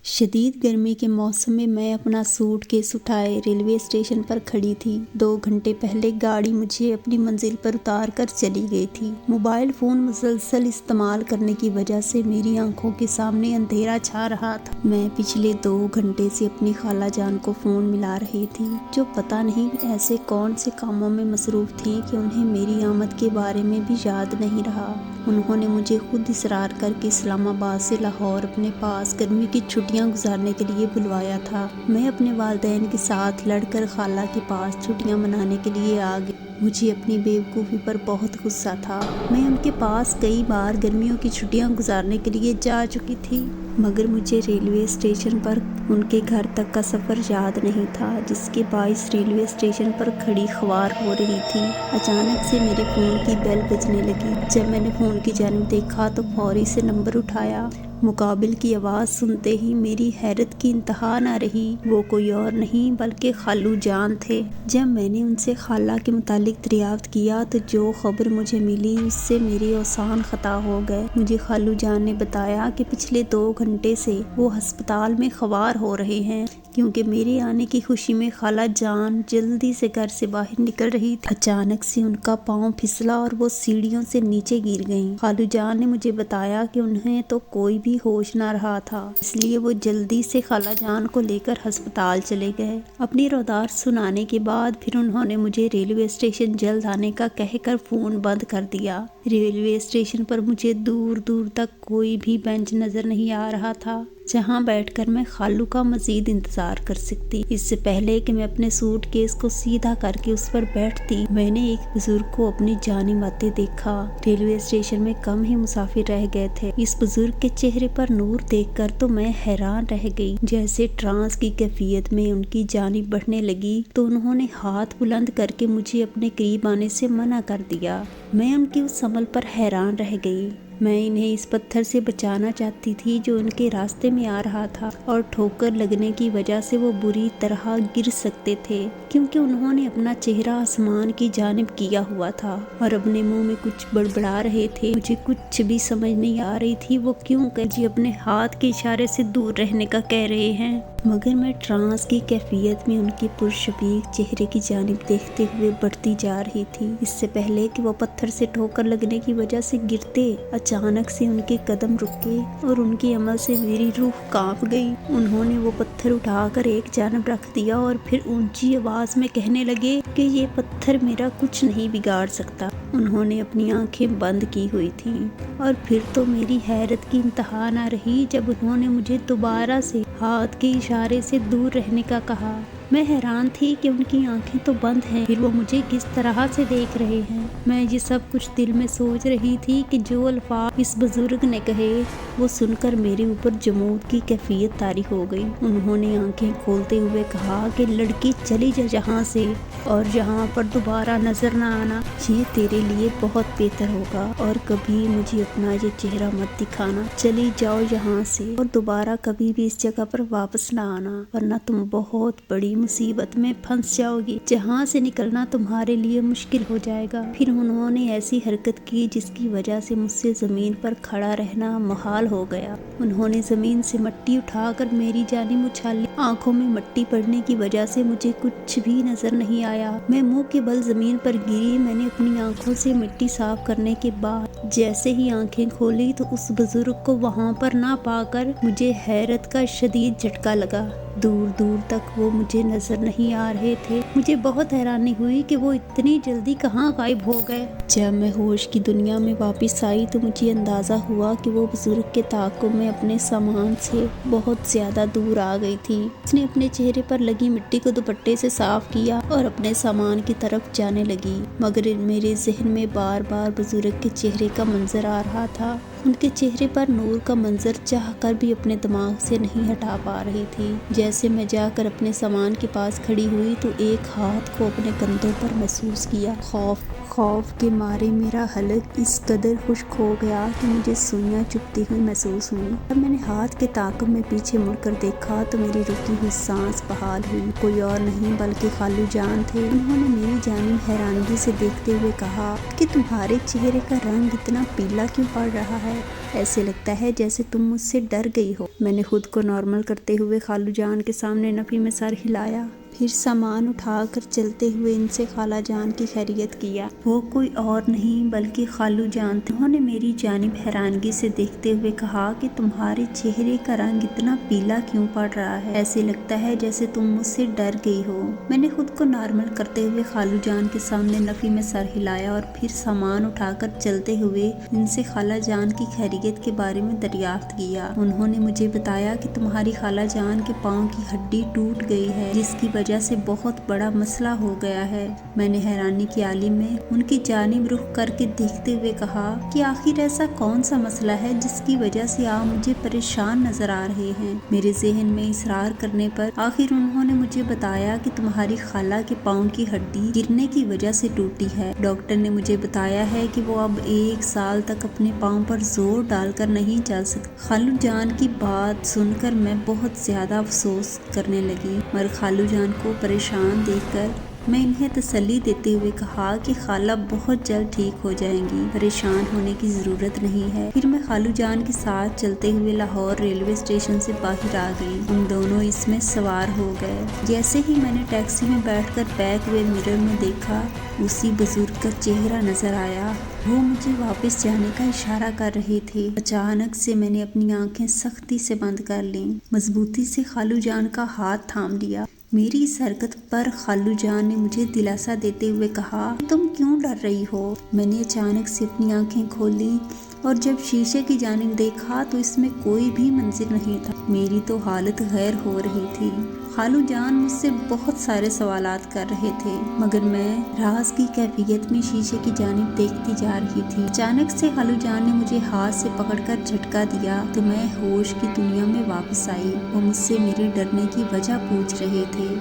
شدید گرمی کے موسم میں میں اپنا سوٹ کیس اٹھائے ریلوے اسٹیشن پر کھڑی تھی۔ 2 گھنٹے پہلے گاڑی مجھے اپنی منزل پر اتار کر چلی گئی تھی۔ موبائل فون مسلسل استعمال کرنے کی وجہ سے میری آنکھوں کے سامنے اندھیرا چھا رہا تھا۔ میں پچھلے 2 گھنٹے سے اپنی خالہ جان کو فون ملا رہی تھی، جو پتہ نہیں ایسے کون سے کاموں میں مصروف تھی کہ انہیں میری آمد کے بارے میں بھی یاد نہیں رہا۔ انہوں نے مجھے خود اصرار کر کے اسلام آباد سے لاہور اپنے پاس گرمی کی چھٹیاں گزارنے کے لیے بلوایا تھا۔ میں اپنے والدین کے ساتھ لڑ کر خالہ کے پاس چھٹیاں منانے کے لیے آ گئی۔ مجھے اپنی بیوقوفی پر بہت غصہ تھا۔ میں ان کے پاس کئی بار گرمیوں کی چھٹیاں گزارنے کے لیے جا چکی تھی، مگر مجھے ریلوے اسٹیشن پر ان کے گھر تک کا سفر یاد نہیں تھا، جس کے باعث ریلوے اسٹیشن پر کھڑی خوار ہو رہی تھی۔ اچانک سے میرے فون کی بیل بجنے لگی۔ جب میں نے فون کی جانب دیکھا تو فوری سے نمبر اٹھایا۔ مقابل کی آواز سنتے ہی میری حیرت کی انتہا نہ رہی۔ وہ کوئی اور نہیں بلکہ خالو جان تھے۔ جب میں نے ان سے خالہ کے متعلق دریافت کیا تو جو خبر مجھے ملی اس سے میرے اوزان خطا ہو گئے۔ مجھے خالو جان نے بتایا کہ پچھلے 2 گھنٹے سے وہ ہسپتال میں خوار ہو رہے ہیں، کیونکہ میرے آنے کی خوشی میں خالہ جان جلدی سے گھر سے باہر نکل رہی تھی۔ اچانک سے ان کا پاؤں پھسلا اور وہ سیڑھیوں سے نیچے گر گئیں۔ خالو جان نے مجھے بتایا کہ انہیں تو کوئی بھی ہوش نہ رہا تھا، اس لیے وہ جلدی سے خالہ جان کو لے کر ہسپتال چلے گئے۔ اپنی رودار سنانے کے بعد پھر انہوں نے مجھے ریلوے اسٹیشن جلد آنے کا کہہ کر فون بند کر دیا۔ ریلوے اسٹیشن پر مجھے دور دور تک کوئی بھی بینچ نظر نہیں آ رہا تھا جہاں بیٹھ کر میں خالو کا مزید انتظار کر سکتی۔ اس سے پہلے کہ میں اپنے سوٹ کیس کو سیدھا کر کے اس پر بیٹھتی، میں نے ایک بزرگ کو اپنی جانب آتے دیکھا۔ ریلوے اسٹیشن میں کم ہی مسافر رہ گئے تھے۔ اس بزرگ کے چہرے پر نور دیکھ کر تو میں حیران رہ گئی۔ جیسے ٹرانس کی کیفیت میں ان کی جانب بڑھنے لگی تو انہوں نے ہاتھ بلند کر کے مجھے اپنے قریب آنے سے منع کر دیا۔ میں ان کے اس عمل پر حیران رہ گئی۔ میں انہیں اس پتھر سے بچانا چاہتی تھی جو ان کے راستے میں آ رہا تھا، اور ٹھوکر لگنے کی وجہ سے وہ بری طرح گر سکتے تھے، کیونکہ انہوں نے اپنا چہرہ آسمان کی جانب کیا ہوا تھا اور اپنے منہ میں کچھ بڑبڑا رہے تھے۔ مجھے کچھ بھی سمجھ نہیں آ رہی تھی وہ کیوں کہ اپنے ہاتھ کے اشارے سے دور رہنے کا کہہ رہے ہیں، مگر میں ٹرانس کی کیفیت میں ان کے پرشبیہ چہرے کی جانب دیکھتے ہوئے بڑھتی جا رہی تھی۔ اس سے پہلے کہ وہ پتھر سے ٹھوکر لگنے کی وجہ سے گرتے، اچانک سے ان کے قدم رکے اور ان کے عمل سے میری روح کانپ گئی۔ انہوں نے وہ پتھر اٹھا کر ایک جانب رکھ دیا اور پھر اونچی آواز میں کہنے لگے کہ یہ پتھر میرا کچھ نہیں بگاڑ سکتا۔ انہوں نے اپنی آنکھیں بند کی ہوئی تھیں، اور پھر تو میری حیرت کی انتہا نہ رہی جب انہوں نے مجھے دوبارہ سے ہاتھ کے اشارے سے دور رہنے کا کہا۔ میں حیران تھی کہ ان کی آنکھیں تو بند ہیں، پھر وہ مجھے کس طرح سے دیکھ رہے ہیں۔ میں یہ سب کچھ دل میں سوچ رہی تھی کہ جو الفاظ اس بزرگ نے کہے وہ سن کر میرے اوپر جمود کی کیفیت طاری ہو گئی۔ انہوں نے آنکھیں کھولتے ہوئے کہا کہ لڑکی چلی جا یہاں سے، اور یہاں پر دوبارہ نظر نہ آنا، یہ تیرے لیے بہت بہتر ہوگا، اور کبھی مجھے اپنا یہ چہرہ مت دکھانا۔ چلی جاؤ یہاں سے اور دوبارہ کبھی بھی اس جگہ پر واپس نہ آنا، ورنہ تم بہت بڑی مصیبت میں پھنس جاؤ گی، جہاں سے نکلنا تمہارے لیے مشکل ہو جائے گا۔ پھر انہوں نے ایسی حرکت کی جس کی وجہ سے مجھ سے زمین پر کھڑا رہنا محال ہو گیا۔ انہوں نے زمین سے مٹی اٹھا کر میری جانب اچھالی۔ آنکھوں میں مٹی پڑنے کی وجہ سے مجھے کچھ بھی نظر نہیں آیا۔ میں منہ کے بل زمین پر گری۔ میں نے اپنی آنکھوں سے مٹی صاف کرنے کے بعد جیسے ہی آنکھیں کھولی تو اس بزرگ کو وہاں پر نہ پا کر مجھے حیرت کا شدید جھٹکا لگا۔ دور دور تک وہ مجھے نظر نہیں آ رہے تھے۔ مجھے بہت حیرانی ہوئی کہ وہ اتنی جلدی کہاں غائب ہو گئے۔ جب میں ہوش کی دنیا میں واپس آئی تو مجھے اندازہ ہوا کہ وہ بزرگ کے تعاقب میں اپنے سامان سے بہت زیادہ دور آ گئی تھی۔ اس نے اپنے چہرے پر لگی مٹی کو دوپٹے سے صاف کیا اور اپنے سامان کی طرف جانے لگی، مگر میرے ذہن میں بار بار بزرگ کے چہرے کا منظر آ رہا تھا۔ ان کے چہرے پر نور کا منظر چاہ کر بھی اپنے دماغ سے نہیں ہٹا پا رہی تھی۔ جیسے میں جا کر اپنے سامان کے پاس کھڑی ہوئی تو ایک ہاتھ کو اپنے کندھوں پر محسوس کیا۔ خوف خوف کے مارے میرا حلق اس قدر خشک ہو گیا کہ مجھے سوئیاں چبھتی ہوئی محسوس ہوئی۔ جب میں نے ہاتھ کے تعاقب میں پیچھے مڑ کر دیکھا تو میری رکی ہوئی سانس بحال ہوئی۔ کوئی اور نہیں بلکہ خالو جان تھے۔ انہوں نے میری جانب حیرانگی سے دیکھتے ہوئے کہا کہ تمہارے چہرے کا رنگ اتنا پیلا کیوں پڑ رہا ہے؟ ایسے لگتا ہے جیسے تم مجھ سے ڈر گئی ہو۔ میں نے خود کو نارمل کرتے ہوئے خالو جان کے سامنے نفی میں سر ہلایا، پھر سامان اٹھا کر چلتے ہوئے ان سے خالہ جان کی خیریت کیا۔ وہ کوئی اور نہیں بلکہ خالو جان تھے۔ انہوں نے میری جانب حیرانگی سے دیکھتے ہوئے کہا کہ تمہارے چہرے کا رنگ اتنا پیلا کیوں پڑ رہا ہے؟ ایسے لگتا ہے جیسے تم مجھ سے ڈر گئی ہو۔ میں نے خود کو نارمل کرتے ہوئے خالو جان کے سامنے نفی میں سر ہلایا اور پھر سامان اٹھا کر چلتے ہوئے ان سے خالہ جان کی خیریت کے بارے میں دریافت کیا۔ انہوں نے مجھے بتایا کہ تمہاری خالہ جان کے پاؤں کی ہڈی ٹوٹ گئی ہے، جس کی وجہ سے بہت بڑا مسئلہ ہو گیا ہے۔ میں نے حیرانی کی عالم میں ان کی جانب رخ کر کے دیکھتے ہوئے کہا کہ آخر ایسا کون سا مسئلہ ہے جس کی وجہ سے آپ مجھے پریشان نظر آ رہے ہیں؟ میرے ذہن میں اصرار کرنے پر آخر انہوں نے مجھے بتایا کہ تمہاری خالہ کے پاؤں کی ہڈی گرنے کی وجہ سے ٹوٹی ہے۔ ڈاکٹر نے مجھے بتایا ہے کہ وہ اب 1 سال تک اپنے پاؤں پر زور ڈال کر نہیں چل سکتی۔ خالو جان کی بات سن کر میں بہت زیادہ افسوس کرنے لگی، مگر خالو جان کو پریشان دیکھ کر میں انہیں تسلی دیتے ہوئے کہا کہ خالہ بہت جلد ٹھیک ہو جائیں گی، پریشان ہونے کی ضرورت نہیں ہے۔ پھر میں خالو جان کے ساتھ چلتے ہوئے لاہور ریلوے اسٹیشن سے باہر آ گئی۔ ہم دونوں اس میں سوار ہو گئے۔ جیسے ہی میں نے ٹیکسی میں بیٹھ کر بیک وے مرر میں دیکھا، اسی بزرگ کا چہرہ نظر آیا۔ وہ مجھے واپس جانے کا اشارہ کر رہے تھے۔ اچانک سے میں نے اپنی آنکھیں سختی سے بند کر لیں، مضبوطی سے خالو جان کا ہاتھ تھام لیا۔ میری اس حرکت پر خالو جان نے مجھے دلاسا دیتے ہوئے کہا، تم کیوں ڈر رہی ہو؟ میں نے اچانک سے اپنی آنکھیں کھولی اور جب شیشے کی جانب دیکھا تو اس میں کوئی بھی منظر نہیں تھا۔ میری تو حالت غیر ہو رہی تھی۔ خالو جان مجھ سے بہت سارے سوالات کر رہے تھے، مگر میں راز کی کیفیت میں شیشے کی جانب دیکھتی جا رہی تھی۔ اچانک سے خالو جان نے مجھے ہاتھ سے پکڑ کر جھٹکا دیا تو میں ہوش کی دنیا میں واپس آئی۔ وہ مجھ سے میرے ڈرنے کی وجہ پوچھ رہے تھے،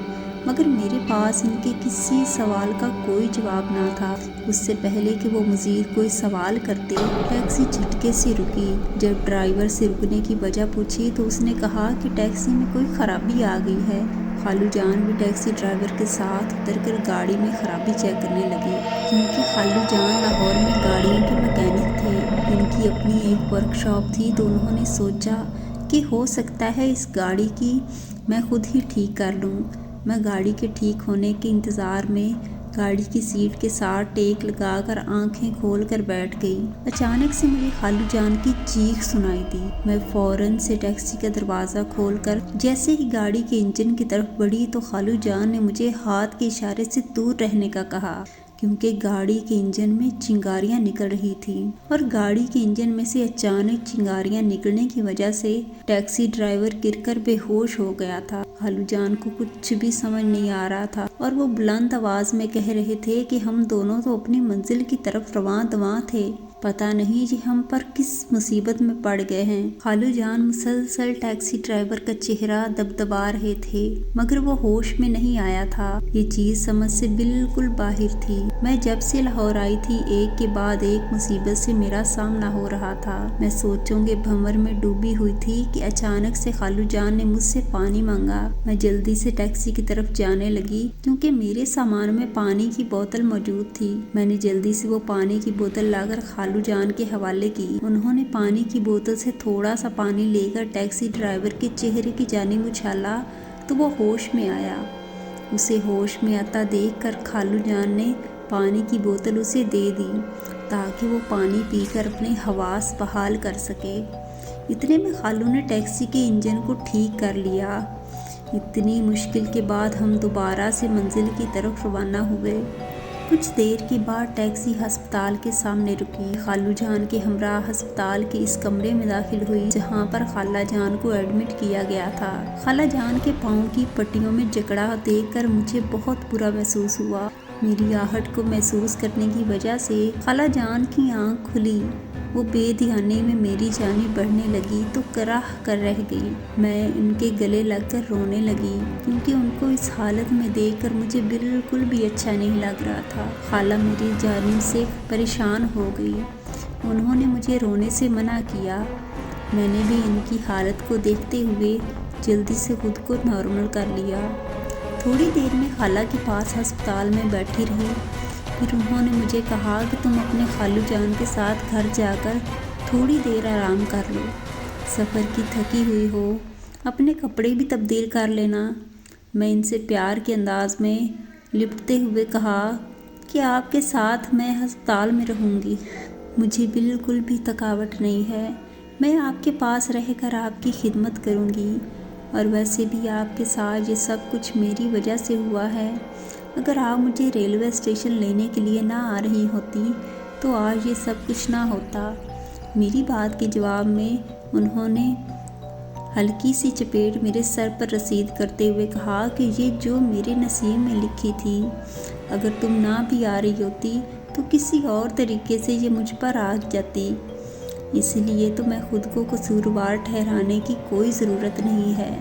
مگر میرے پاس ان کے کسی سوال کا کوئی جواب نہ تھا۔ اس سے پہلے کہ وہ مزید کوئی سوال کرتے، ٹیکسی جھٹکے سے رکی۔ جب ڈرائیور سے رکنے کی وجہ پوچھی تو اس نے کہا کہ ٹیکسی میں کوئی خرابی آ گئی ہے۔ خالو جان بھی ٹیکسی ڈرائیور کے ساتھ اتر کر گاڑی میں خرابی چیک کرنے لگے، کیونکہ خالو جان لاہور میں گاڑیوں کے مکینک تھے۔ ان کی اپنی ایک ورک شاپ تھی، تو انہوں نے سوچا کہ ہو سکتا ہے اس گاڑی کی میں خود ہی ٹھیک کر لوں۔ میں گاڑی کے ٹھیک ہونے کے انتظار میں گاڑی کی سیٹ کے ساتھ ٹیک لگا کر آنکھیں کھول کر بیٹھ گئی۔ اچانک سے مجھے خالو جان کی چیخ سنائی دی۔ میں فوراً سے ٹیکسی کا دروازہ کھول کر جیسے ہی گاڑی کے انجن کی طرف بڑھی تو خالو جان نے مجھے ہاتھ کے اشارے سے دور رہنے کا کہا، کیونکہ گاڑی کے انجن میں چنگاریاں نکل رہی تھیں، اور گاڑی کے انجن میں سے اچانک چنگاریاں نکلنے کی وجہ سے ٹیکسی ڈرائیور گر کر بے ہوش ہو گیا تھا۔ خالو جان کو کچھ بھی سمجھ نہیں آ رہا تھا اور وہ بلند آواز میں کہہ رہے تھے کہ ہم دونوں تو اپنی منزل کی طرف رواں دواں تھے، پتہ نہیں جی ہم پر کس مصیبت میں پڑ گئے ہیں۔ خالو جان مسلسل ٹیکسی ڈرائیور کا چہرہ دبدبا رہے تھے، مگر وہ ہوش میں نہیں آیا تھا۔ یہ چیز سمجھ سے بالکل باہر تھی۔ میں جب سے لاہور آئی تھی، ایک کے بعد ایک مصیبت سے میرا سامنا ہو رہا تھا۔ میں سوچوں کے بھنور میں ڈوبی ہوئی تھی کہ اچانک سے خالو جان نے مجھ سے پانی مانگا۔ میں جلدی سے ٹیکسی کی طرف جانے لگی، کیونکہ میرے سامان میں پانی کی بوتل موجود تھی۔ میں نے جلدی سے وہ پانی کی بوتل لا کر خالو جان کے حوالے کی۔ انہوں نے پانی کی بوتل سے تھوڑا سا پانی لے کر ٹیکسی ڈرائیور کے چہرے کی جانب اچھالا تو وہ ہوش میں آیا۔ اسے ہوش میں آتا دیکھ کر خالو جان نے پانی کی بوتل اسے دے دی تاکہ وہ پانی پی کر اپنے حواس بحال کر سکے۔ اتنے میں خالو نے ٹیکسی کے انجن کو ٹھیک کر لیا۔ اتنی مشکل کے بعد ہم دوبارہ سے منزل کی طرف روانہ ہوئے۔ کچھ دیر کے بعد ٹیکسی ہسپتال کے سامنے رکی۔ خالو جان کے ہمراہ ہسپتال کے اس کمرے میں داخل ہوئی جہاں پر خالہ جان کو ایڈمٹ کیا گیا تھا۔ خالہ جان کے پاؤں کی پٹیوں میں جکڑا دیکھ کر مجھے بہت برا محسوس ہوا۔ میری آہٹ کو محسوس کرنے کی وجہ سے خالہ جان کی آنکھ کھلی۔ وہ بے دھیانی میں میری جانب بڑھنے لگی تو کراہ کر رہ گئی۔ میں ان کے گلے لگ کر رونے لگی کیونکہ ان کو اس حالت میں دیکھ کر مجھے بالکل بھی اچھا نہیں لگ رہا تھا۔ خالہ میری جانب سے پریشان ہو گئی۔ انہوں نے مجھے رونے سے منع کیا۔ میں نے بھی ان کی حالت کو دیکھتے ہوئے جلدی سے خود کو نارمل کر لیا۔ تھوڑی دیر میں خالہ کے پاس ہسپتال میں بیٹھی رہی۔ پھر انہوں نے مجھے کہا کہ تم اپنے خالو جان کے ساتھ گھر جا کر تھوڑی دیر آرام کر لو، سفر کی تھکی ہوئی ہو، اپنے کپڑے بھی تبدیل کر لینا۔ میں ان سے پیار کے انداز میں لپٹتے ہوئے کہا کہ آپ کے ساتھ میں ہسپتال میں رہوں گی، مجھے بالکل بھی تھکاوٹ نہیں ہے، میں آپ کے پاس رہ کر آپ کی خدمت کروں گی، اور ویسے بھی آپ کے ساتھ یہ سب کچھ میری وجہ سے ہوا ہے۔ اگر آپ مجھے ریلوے اسٹیشن لینے کے لیے نہ آ رہی ہوتی تو آج یہ سب کچھ نہ ہوتا۔ میری بات کے جواب میں انہوں نے ہلکی سی چپیٹ میرے سر پر رسید کرتے ہوئے کہا کہ یہ جو میرے نصیب میں لکھی تھی، اگر تم نہ بھی آ رہی ہوتی تو کسی اور طریقے سے یہ مجھ پر آ جاتی، اس لیے تو میں خود کو قصوروار ٹھہرانے کی کوئی ضرورت نہیں ہے۔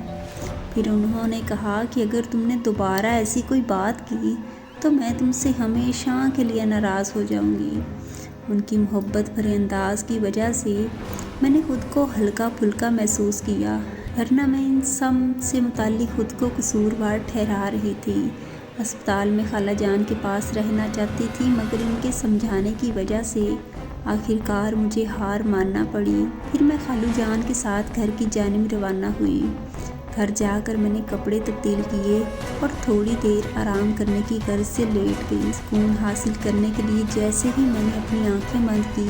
پھر انہوں نے کہا کہ اگر تم نے دوبارہ ایسی کوئی بات کی تو میں تم سے ہمیشہ کے لیے ناراض ہو جاؤں گی۔ ان کی محبت بھرے انداز کی وجہ سے میں نے خود کو ہلکا پھلکا محسوس کیا، ورنہ میں ان سب سے متعلق خود کو قصوروار ٹھہرا رہی تھی۔ ہسپتال میں خالہ جان کے پاس رہنا چاہتی تھی، مگر ان کے سمجھانے کی وجہ سے آخر کار مجھے ہار ماننا پڑی۔ پھر میں خالو جان کے ساتھ گھر کی جانب روانہ ہوئی۔ گھر جا کر میں نے کپڑے تبدیل کیے اور تھوڑی دیر آرام کرنے کی غرض سے لیٹ گئی۔ سکون حاصل کرنے کے لیے جیسے ہی میں نے اپنی آنکھیں بند کی،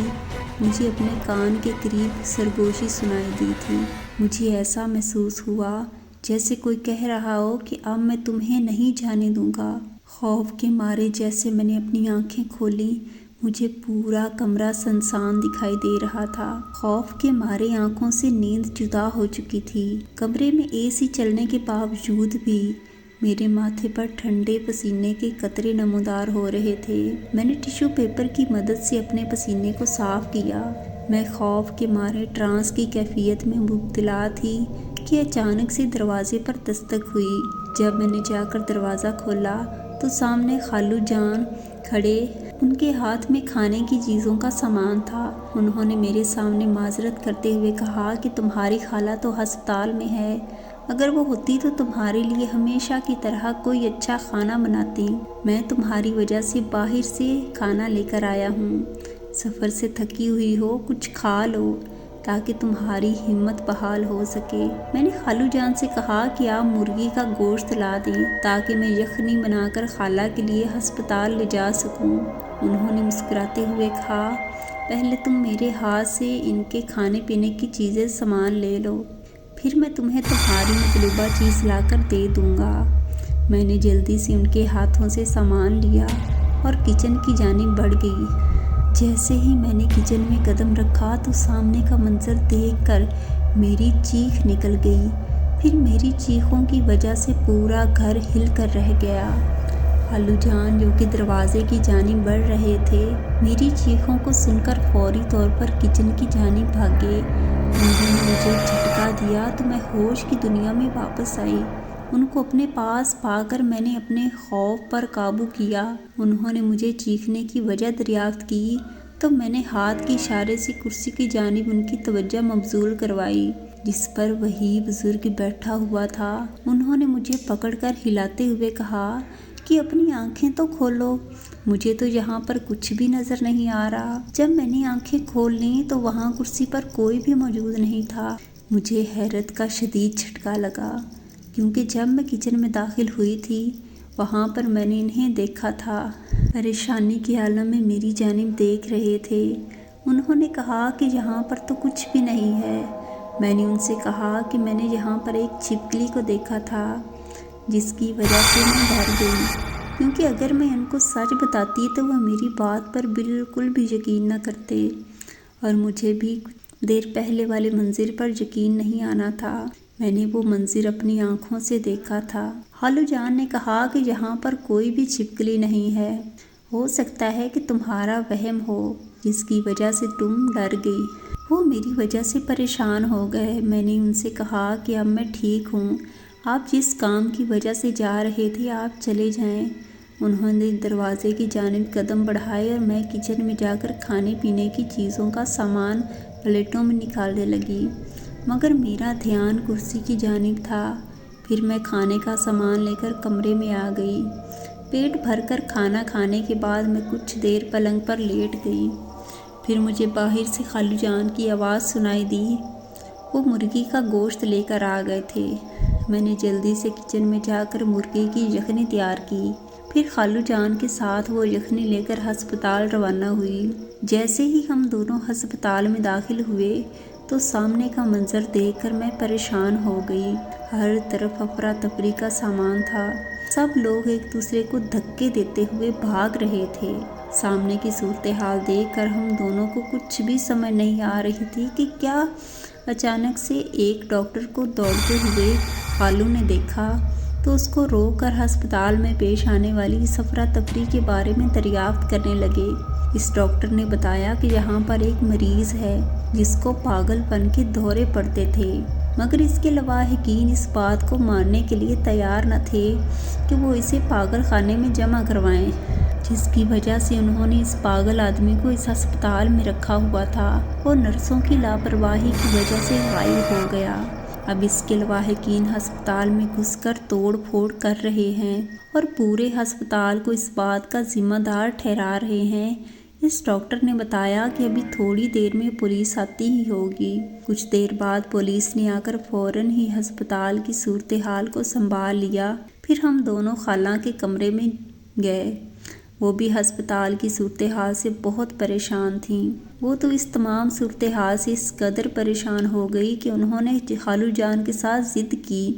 مجھے اپنے کان کے قریب سرگوشی سنائی دی تھی۔ مجھے ایسا محسوس ہوا جیسے کوئی کہہ رہا ہو کہ اب میں تمہیں نہیں جانے دوں گا۔ خوف کے مارے جیسے میں نے اپنی آنکھیں کھولیں، مجھے پورا کمرہ سنسان دکھائی دے رہا تھا۔ خوف کے مارے آنکھوں سے نیند جدا ہو چکی تھی۔ کمرے میں اے سی چلنے کے باوجود بھی میرے ماتھے پر ٹھنڈے پسینے کے قطرے نمودار ہو رہے تھے۔ میں نے ٹیشو پیپر کی مدد سے اپنے پسینے کو صاف کیا۔ میں خوف کے مارے ٹرانس کی کیفیت میں مبتلا تھی کہ اچانک سے دروازے پر دستک ہوئی۔ جب میں نے جا کر دروازہ کھولا تو سامنے خالو جان کھڑے، ان کے ہاتھ میں کھانے کی چیزوں کا سامان تھا۔ انہوں نے میرے سامنے معذرت کرتے ہوئے کہا کہ تمہاری خالہ تو ہسپتال میں ہے، اگر وہ ہوتی تو تمہارے لیے ہمیشہ کی طرح کوئی اچھا کھانا بناتی، میں تمہاری وجہ سے باہر سے کھانا لے کر آیا ہوں، سفر سے تھکی ہوئی ہو، کچھ کھا لو تاکہ تمہاری ہمت بحال ہو سکے۔ میں نے خالو جان سے کہا کہ آپ مرغی کا گوشت لا دیں تاکہ میں یخنی بنا کر خالہ کے لیے ہسپتال لے جا سکوں۔ انہوں نے مسکراتے ہوئے کہا، پہلے تم میرے ہاتھ سے ان کے کھانے پینے کی چیزیں سامان لے لو، پھر میں تمہیں تمہاری مطلوبہ چیز لا کر دے دوں گا۔ میں نے جلدی سے ان کے ہاتھوں سے سامان لیا اور کچن کی جانب بڑھ گئی۔ جیسے ہی میں نے کچن میں قدم رکھا تو سامنے کا منظر دیکھ کر میری چیخ نکل گئی۔ پھر میری چیخوں کی وجہ سے پورا گھر ہل کر رہ گیا۔ خالو جان جو کہ دروازے کی جانب بڑھ رہے تھے، میری چیخوں کو سن کر فوری طور پر کچن کی جانب بھاگے۔ انہوں نے مجھے جھٹکا دیا تو میں ہوش کی دنیا میں واپس آئی۔ ان کو اپنے پاس پا کر میں نے اپنے خوف پر قابو کیا۔ انہوں نے مجھے چیخنے کی وجہ دریافت کی تو میں نے ہاتھ کے اشارے سے کرسی کی جانب ان کی توجہ مبذول کروائی جس پر وہی بزرگ بیٹھا ہوا تھا۔ انہوں نے مجھے پکڑ کر ہلاتے ہوئے کہا کہ اپنی آنکھیں تو کھولو، مجھے تو یہاں پر کچھ بھی نظر نہیں آ رہا۔ جب میں نے آنکھیں کھول لیں تو وہاں کرسی پر کوئی بھی موجود نہیں تھا۔ مجھے حیرت کا شدید جھٹکا لگا کیونکہ جب میں کچن میں داخل ہوئی تھی وہاں پر میں نے انہیں دیکھا تھا، پریشانی کے عالم میں میری جانب دیکھ رہے تھے۔ انہوں نے کہا کہ یہاں پر تو کچھ بھی نہیں ہے۔ میں نے ان سے کہا کہ میں نے یہاں پر ایک چھپکلی کو دیکھا تھا جس کی وجہ سے میں ڈر گئی، کیونکہ اگر میں ان کو سچ بتاتی تو وہ میری بات پر بالکل بھی یقین نہ کرتے، اور مجھے بھی کچھ دیر پہلے والے منظر پر یقین نہیں آنا تھا۔ میں نے وہ منظر اپنی آنکھوں سے دیکھا تھا۔ خالو جان نے کہا کہ یہاں پر کوئی بھی چھپکلی نہیں ہے، ہو سکتا ہے کہ تمہارا وہم ہو، جس کی وجہ سے تم ڈر گئی۔ وہ میری وجہ سے پریشان ہو گئے۔ میں نے ان سے کہا کہ اب میں ٹھیک ہوں، آپ جس کام کی وجہ سے جا رہے تھے آپ چلے جائیں۔ انہوں نے دروازے کی جانب قدم بڑھائے اور میں کچن میں جا کر کھانے پینے کی چیزوں کا سامان پلیٹوں میں نکالنے لگی، مگر میرا دھیان کرسی کی جانب تھا۔ پھر میں کھانے کا سامان لے کر کمرے میں آ گئی۔ پیٹ بھر کر کھانا کھانے کے بعد میں کچھ دیر پلنگ پر لیٹ گئی۔ پھر مجھے باہر سے خالو جان کی آواز سنائی دی۔ وہ مرغی کا گوشت لے کر آ گئے تھے۔ میں نے جلدی سے کچن میں جا کر مرغی کی یخنی تیار کی، پھر خالو جان کے ساتھ وہ یخنی لے کر ہسپتال روانہ ہوئی۔ جیسے ہی ہم دونوں ہسپتال میں داخل ہوئے تو سامنے کا منظر دیکھ کر میں پریشان ہو گئی۔ ہر طرف افراتفری کا سامان تھا، سب لوگ ایک دوسرے کو دھکے دیتے ہوئے بھاگ رہے تھے۔ سامنے کی صورتحال دیکھ کر ہم دونوں کو کچھ بھی سمجھ نہیں آ رہی تھی کہ کیا۔ اچانک سے ایک ڈاکٹر کو دوڑتے ہوئے خالو نے دیکھا تو اس کو روک کر ہسپتال میں پیش آنے والی اس افراتفری کے بارے میں دریافت کرنے لگے۔ اس ڈاکٹر نے بتایا کہ یہاں پر ایک مریض ہے جس کو پاگل پن کے دورے پڑتے تھے، مگر اس کے لواحقین اس بات کو ماننے کے لیے تیار نہ تھے کہ وہ اسے پاگل خانے میں جمع کروائیں، جس کی وجہ سے انہوں نے اس پاگل آدمی کو اس ہسپتال میں رکھا ہوا تھا اور نرسوں کی لاپرواہی کی وجہ سے غائب ہو گیا۔ اب اس کے لواحقین ہسپتال میں گھس کر توڑ پھوڑ کر رہے ہیں اور پورے ہسپتال کو اس بات کا ذمہ دار ٹھہرا رہے ہیں۔ اس ڈاکٹر نے بتایا کہ ابھی تھوڑی دیر میں پولیس آتی ہی ہوگی۔ کچھ دیر بعد پولیس نے آ کر فوراً ہی ہسپتال کی صورتحال کو سنبھال لیا۔ پھر ہم دونوں خالہ کے کمرے میں گئے۔ وہ بھی ہسپتال کی صورتحال سے بہت پریشان تھیں۔ وہ تو اس تمام صورتحال سے اس قدر پریشان ہو گئی کہ انہوں نے خالو جان کے ساتھ ضد کی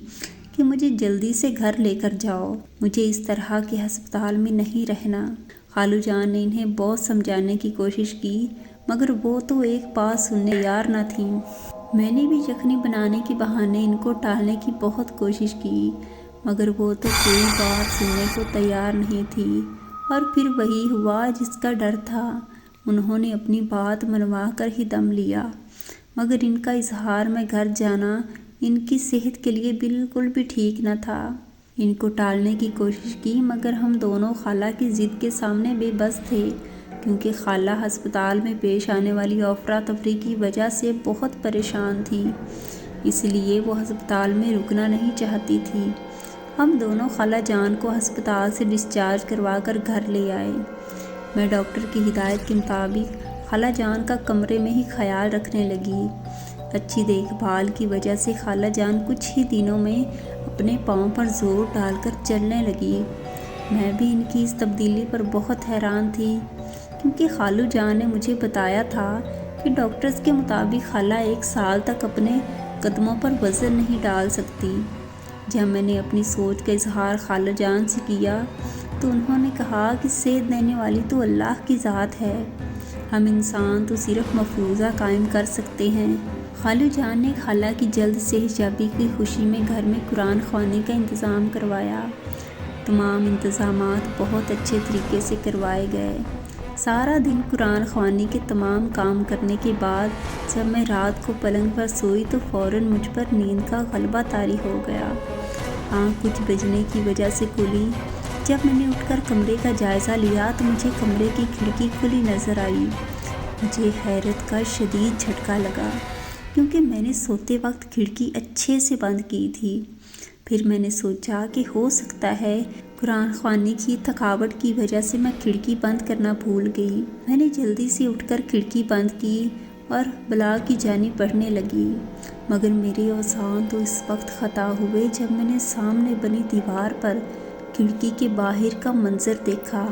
کہ مجھے جلدی سے گھر لے کر جاؤ، مجھے اس طرح کے ہسپتال میں نہیں رہنا۔ خالو جان نے انہیں بہت سمجھانے کی کوشش کی، مگر وہ تو ایک بات سننے تیار نہ تھیں۔ میں نے بھی یخنی بنانے کے بہانے ان کو ٹالنے کی بہت کوشش کی، مگر وہ تو کوئی بات سننے کو تیار نہیں تھی۔ اور پھر وہی ہوا جس کا ڈر تھا۔ انہوں نے اپنی بات منوا کر ہی دم لیا، مگر ان کا اظہار میں گھر جانا ان کی صحت کے لیے بالکل بھی ٹھیک نہ تھا۔ ان کو ٹالنے کی کوشش کی، مگر ہم دونوں خالہ کی ضد کے سامنے بے بس تھے، کیونکہ خالہ ہسپتال میں پیش آنے والی افراتفری کی وجہ سے بہت پریشان تھی، اس لیے وہ ہسپتال میں رکنا نہیں چاہتی تھی۔ ہم دونوں خالہ جان کو ہسپتال سے ڈسچارج کروا کر گھر لے آئے۔ میں ڈاکٹر کی ہدایت کے مطابق خالہ جان کا کمرے میں ہی خیال رکھنے لگی۔ اچھی دیکھ بھال کی وجہ سے خالہ جان کچھ ہی دنوں میں اپنے پاؤں پر زور ڈال کر چلنے لگی۔ میں بھی ان کی اس تبدیلی پر بہت حیران تھی، کیونکہ خالو جان نے مجھے بتایا تھا کہ ڈاکٹرز کے مطابق خالہ 1 سال تک اپنے قدموں پر وزن نہیں ڈال سکتی۔ جب میں نے اپنی سوچ کا اظہار خالہ جان سے کیا تو انہوں نے کہا کہ صحت دینے والی تو اللہ کی ذات ہے، ہم انسان تو صرف مفروضہ قائم کر سکتے ہیں۔ خالو جان نے خالہ کی جلد صحت یابی کی خوشی میں گھر میں قرآن خوانی کا انتظام کروایا۔ تمام انتظامات بہت اچھے طریقے سے کروائے گئے۔ سارا دن قرآن خوانی کے تمام کام کرنے کے بعد جب میں رات کو پلنگ پر سوئی تو فوراً مجھ پر نیند کا غلبہ طاری ہو گیا۔ آنکھ کچھ بجنے کی وجہ سے کھلی۔ جب میں نے اٹھ کر کمرے کا جائزہ لیا تو مجھے کمرے کی کھڑکی کھلی نظر آئی۔ مجھے حیرت کا شدید جھٹکا لگا، کیونکہ میں نے سوتے وقت کھڑکی اچھے سے بند کی تھی۔ پھر میں نے سوچا کہ ہو سکتا ہے قرآن خوانی کی تھکاوٹ کی وجہ سے میں کھڑکی بند کرنا بھول گئی۔ میں نے جلدی سے اٹھ کر کھڑکی بند کی اور بلا کی جانب بڑھنے لگی، مگر میرے اوزان تو اس وقت خطا ہوئے جب میں نے سامنے بنی دیوار پر کھڑکی کے باہر کا منظر دیکھا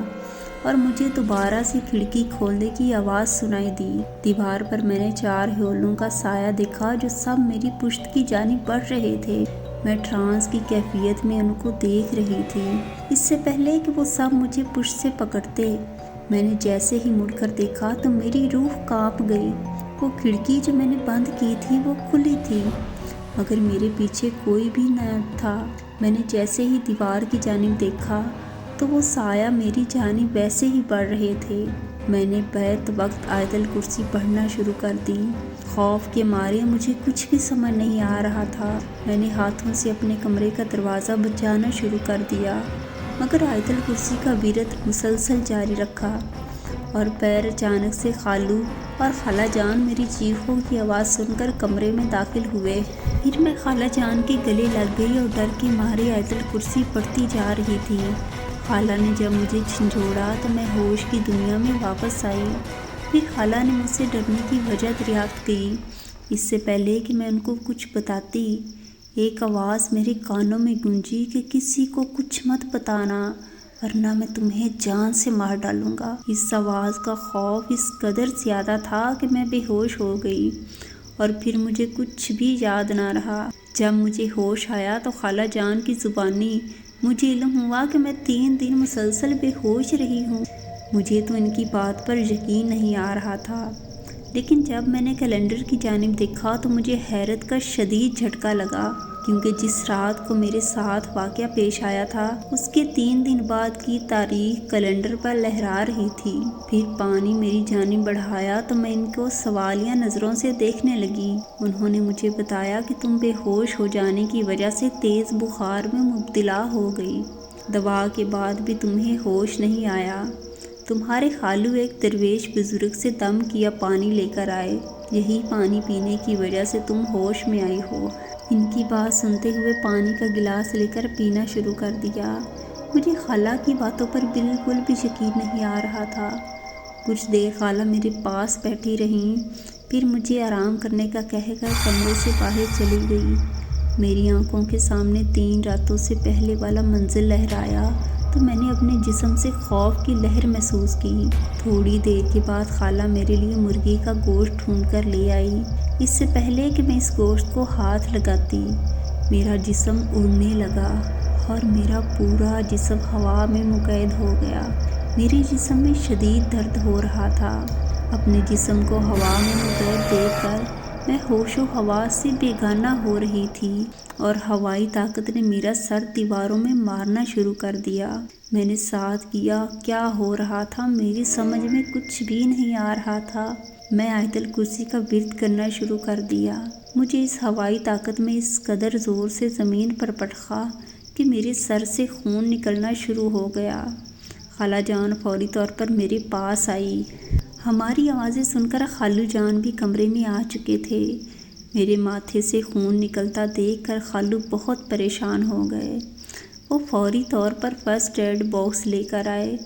اور مجھے دوبارہ سے کھڑکی کھولنے کی آواز سنائی دی۔ دیوار پر میں نے 4 ہیولوں کا سایہ دیکھا جو سب میری پشت کی جانب بڑھ رہے تھے۔ میں ٹرانس کی کیفیت میں ان کو دیکھ رہی تھی، اس سے پہلے کہ وہ سب مجھے پشت سے پکڑتے۔ میں نے جیسے ہی مڑ کر دیکھا تو میری روح کانپ گئی۔ وہ کھڑکی جو میں نے بند کی تھی وہ کھلی تھی، مگر میرے پیچھے کوئی بھی نہ تھا۔ میں نے جیسے ہی دیوار کی جانب دیکھا تو وہ سایہ میری جانب ویسے ہی بڑھ رہے تھے۔ میں نے بیت وقت آیت الکرسی پڑھنا شروع کر دی۔ خوف کے مارے مجھے کچھ بھی سمجھ نہیں آ رہا تھا۔ میں نے ہاتھوں سے اپنے کمرے کا دروازہ بجانا شروع کر دیا، مگر آیت الکرسی کا ورد مسلسل جاری رکھا، اور پیر اچانک سے خالو اور خالہ جان میری چیخوں کی آواز سن کر کمرے میں داخل ہوئے۔ پھر میں خالہ جان کے گلے لگ گئی اور ڈر کے مارے آیت الکرسی پڑھتی جا رہی تھی۔ خالہ نے جب مجھے جھنجھوڑا تو میں ہوش کی دنیا میں واپس آئی۔ پھر خالہ نے مجھ سے ڈرنے کی وجہ دریافت کی۔ اس سے پہلے کہ میں ان کو کچھ بتاتی، ایک آواز میرے کانوں میں گونجی کہ کسی کو کچھ مت بتانا، ورنہ میں تمہیں جان سے مار ڈالوں گا۔ اس آواز کا خوف اس قدر زیادہ تھا کہ میں بے ہوش ہو گئی، اور پھر مجھے کچھ بھی یاد نہ رہا۔ جب مجھے ہوش آیا تو خالہ جان کی زبانی مجھے علم ہوا کہ میں 3 دن مسلسل بے ہوش رہی ہوں۔ مجھے تو ان کی بات پر یقین نہیں آ رہا تھا، لیکن جب میں نے کیلنڈر کی جانب دیکھا تو مجھے حیرت کا شدید جھٹکا لگا، کیونکہ جس رات کو میرے ساتھ واقعہ پیش آیا تھا اس کے 3 دن بعد کی تاریخ کیلنڈر پر لہرا رہی تھی۔ پھر پانی میری جانب بڑھایا تو میں ان کو سوالیہ نظروں سے دیکھنے لگی۔ انہوں نے مجھے بتایا کہ تم بے ہوش ہو جانے کی وجہ سے تیز بخار میں مبتلا ہو گئی، دوا کے بعد بھی تمہیں ہوش نہیں آیا۔ تمہارے خالو ایک درویش بزرگ سے دم کیا پانی لے کر آئے، یہی پانی پینے کی وجہ سے تم ہوش میں آئی ہو۔ ان کی بات سنتے ہوئے پانی کا گلاس لے کر پینا شروع کر دیا۔ مجھے خالہ کی باتوں پر بالکل بھی یقین نہیں آ رہا تھا۔ کچھ دیر خالہ میرے پاس بیٹھی رہیں، پھر مجھے آرام کرنے کا کہہ کر کمرے سے باہر چلی گئی۔ میری آنکھوں کے سامنے 3 راتوں سے پہلے والا منظر لہرایا تو میں نے اپنے جسم سے خوف کی لہر محسوس کی۔ تھوڑی دیر کے بعد خالہ میرے لیے مرغی کا گوشت ڈھونڈ کر لے آئی۔ اس سے پہلے کہ میں اس گوشت کو ہاتھ لگاتی، میرا جسم اڑنے لگا اور میرا پورا جسم ہوا میں مقید ہو گیا۔ میرے جسم میں شدید درد ہو رہا تھا۔ اپنے جسم کو ہوا میں مقید دیکھ کر میں ہوش و حواس سے بیگانہ ہو رہی تھی، اور ہوائی طاقت نے میرا سر دیواروں میں مارنا شروع کر دیا۔ میں نے ساتھ کیا کیا ہو رہا تھا میری سمجھ میں کچھ بھی نہیں آ رہا تھا۔ میں آیت الکرسی کا ورد کرنا شروع کر دیا۔ مجھے اس ہوائی طاقت میں اس قدر زور سے زمین پر پٹخا کہ میرے سر سے خون نکلنا شروع ہو گیا۔ خالہ جان فوری طور پر میرے پاس آئی۔ ہماری آوازیں سن کر خالو جان بھی کمرے میں آ چکے تھے۔ میرے ماتھے سے خون نکلتا دیکھ کر خالو بہت پریشان ہو گئے۔ وہ فوری طور پر فرسٹ ایڈ باکس لے کر آئے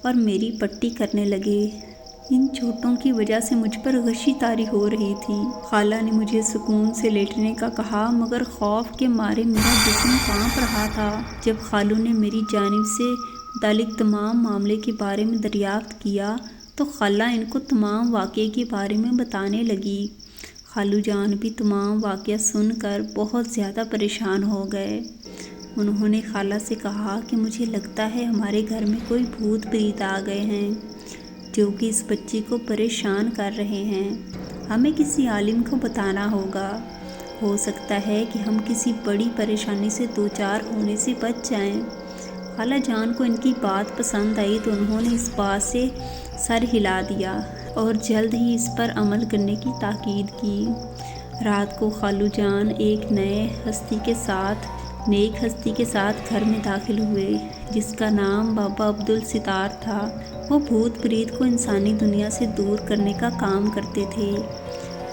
اور میری پٹی کرنے لگے۔ ان چوٹوں کی وجہ سے مجھ پر غشی طاری ہو رہی تھی۔ خالہ نے مجھے سکون سے لیٹنے کا کہا، مگر خوف کے مارے میرا جسم کانپ رہا تھا۔ جب خالو نے میری جانب سے متعلق تمام معاملے کے بارے میں دریافت کیا تو خالہ ان کو تمام واقعے کے بارے میں بتانے لگی۔ خالو جان بھی تمام واقعہ سن کر بہت زیادہ پریشان ہو گئے۔ انہوں نے خالہ سے کہا کہ مجھے لگتا ہے ہمارے گھر میں کوئی بھوت پریت آ گئے ہیں جو کہ اس بچی کو پریشان کر رہے ہیں۔ ہمیں کسی عالم کو بتانا ہوگا، ہو سکتا ہے کہ ہم کسی بڑی پریشانی سے دوچار ہونے سے بچ جائیں۔ خالہ جان کو ان کی بات پسند آئی تو انہوں نے اس بات سے سر ہلا دیا اور جلد ہی اس پر عمل کرنے کی تاکید کی۔ رات کو خالو جان ایک نیک ہستی کے ساتھ گھر میں داخل ہوئے جس کا نام بابا عبدالستار تھا۔ وہ بھوت پریت کو انسانی دنیا سے دور کرنے کا کام کرتے تھے۔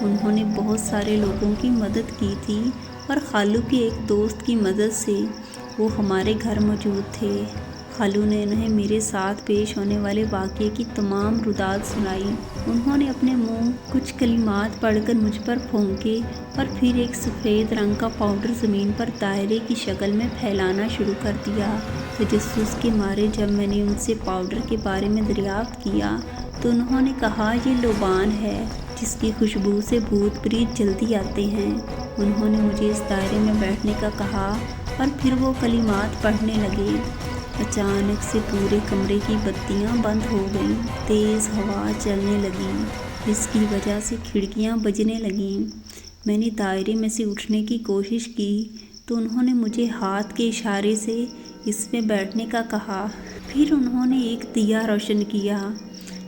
انہوں نے بہت سارے لوگوں کی مدد کی تھی، اور خالو کے ایک دوست کی مدد سے وہ ہمارے گھر موجود تھے۔ خالو نے انہیں میرے ساتھ پیش ہونے والے واقعے کی تمام رودات سنائی۔ انہوں نے اپنے منہ کچھ کلمات پڑھ کر مجھ پر پھونکے اور پھر ایک سفید رنگ کا پاؤڈر زمین پر دائرے کی شکل میں پھیلانا شروع کر دیا۔ تجسس کے مارے جب میں نے ان سے پاؤڈر کے بارے میں دریافت کیا تو انہوں نے کہا یہ لوبان ہے جس کی خوشبو سے بھوت پریت جلدی آتے ہیں۔ انہوں نے مجھے اس دائرے میں بیٹھنے کا کہا اور پھر وہ کلمات پڑھنے لگے۔ اچانک سے پورے کمرے کی بتیاں بند ہو گئیں، تیز ہوا چلنے لگی جس کی وجہ سے کھڑکیاں بجنے لگیں۔ میں نے دائرے میں سے اٹھنے کی کوشش کی تو انہوں نے مجھے ہاتھ کے اشارے سے اس میں بیٹھنے کا کہا۔ پھر انہوں نے ایک دیا روشن کیا۔